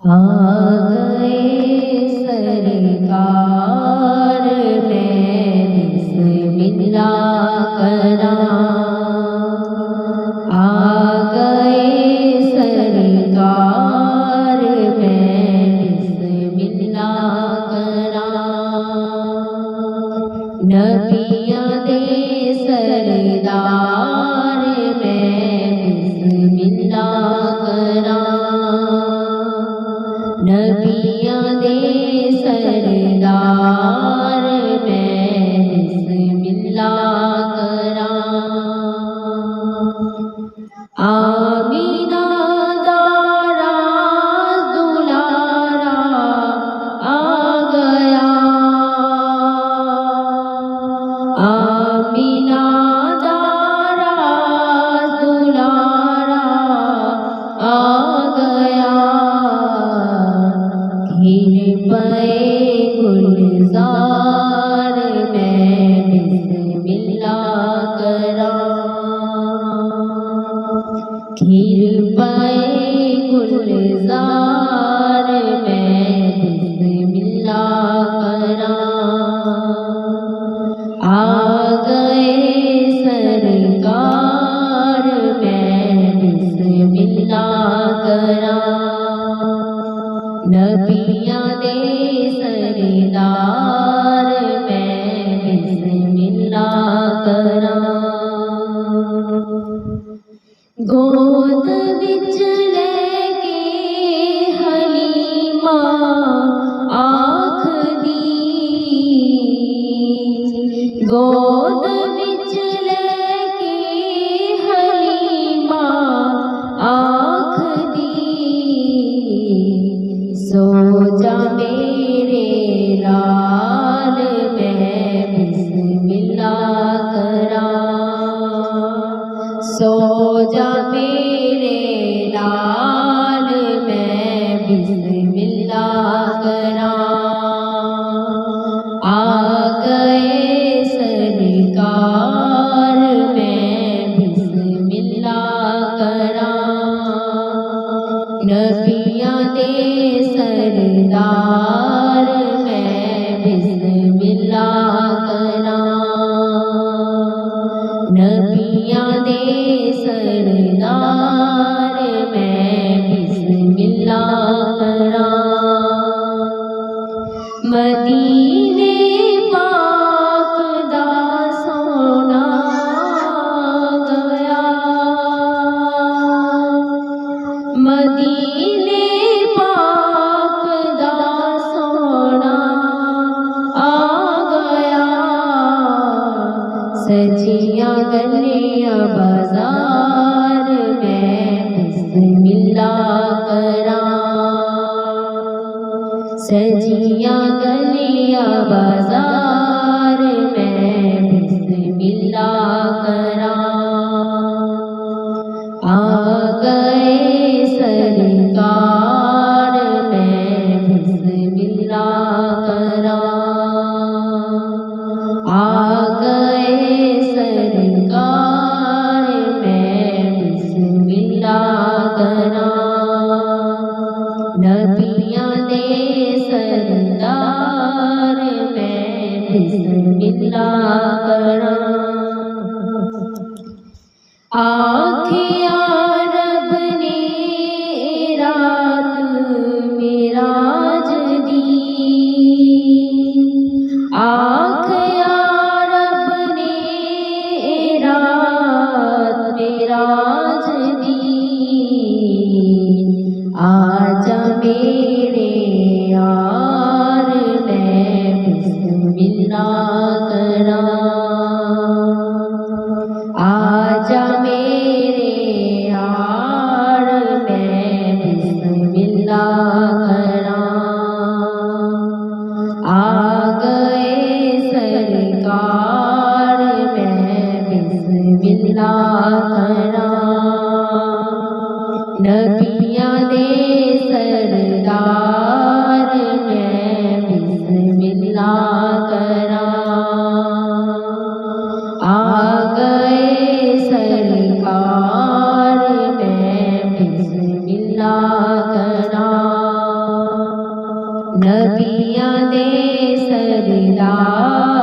आ गए सरकार मैं बिस्मिल्लाह करा। आ गए सरकार मैं बिस्मिल्लाह करा। नबियां दे सरदार मैं बिस्मिल्लाह करा। नबियां दे सरदार मैं बिस्मिल्लाह करा। आमीना दारा दुलारा आ गया। आमीना दारा दुलारा आ गया। घिर पे गुलजार मैं बिस्मिल्लाह करा। घिर पे गुलजार मैं बिस्मिल्लाह करा। आ गए सरकार मैं बिस्मिल्लाह करा। नबियां दे सरदार मैं बिस्मिल्लाह करा। गोद विच लेके हलीमा आखदी। गोद विच लेके हलीमा आखदी। सो जा मेरे लाल मैं बिस्मिल्लाह करा। सो जा मेरे लाल मैं बिस्मिल्लाह करा। आ गए सरकार मैं बिस्मिल्लाह करा। नबियां दे सरदार मैं बिस्मिल्लाह करा। नबियां दे सरदार मैं बिस्मिल्लाह करा। मदीने पाक दा सोना गया। मदीने पाक दा सोना आ गया। सजिया गलियां बाजार मैं बिस्मिल्लाह करा। सजिया गलियां बाजार मैं बिस्मिल्लाह करा। आ गए सरकार मैं बिस्मिल्लाह करा। आ गए सरकार मैं बिस्मिल्लाह करा। नबियां दे सरदार मैं बिस्मिल्लाह करा। आखिया रब ने रात मेराज दी। आखिया रब ने रात मेराज दी। आजा मेरे यार मैं बिस्मिल्लाह करा। आजा मेरे यार मैं बिस्मिल्लाह करा। आ गए सरकार मैं बिस्मिल्लाह करा। नबियां दे सरदार मैं बिस्मिल्लाह करा। आ गए सरकार मैं बिस्मिल्लाह करा। नबियां दे सरदार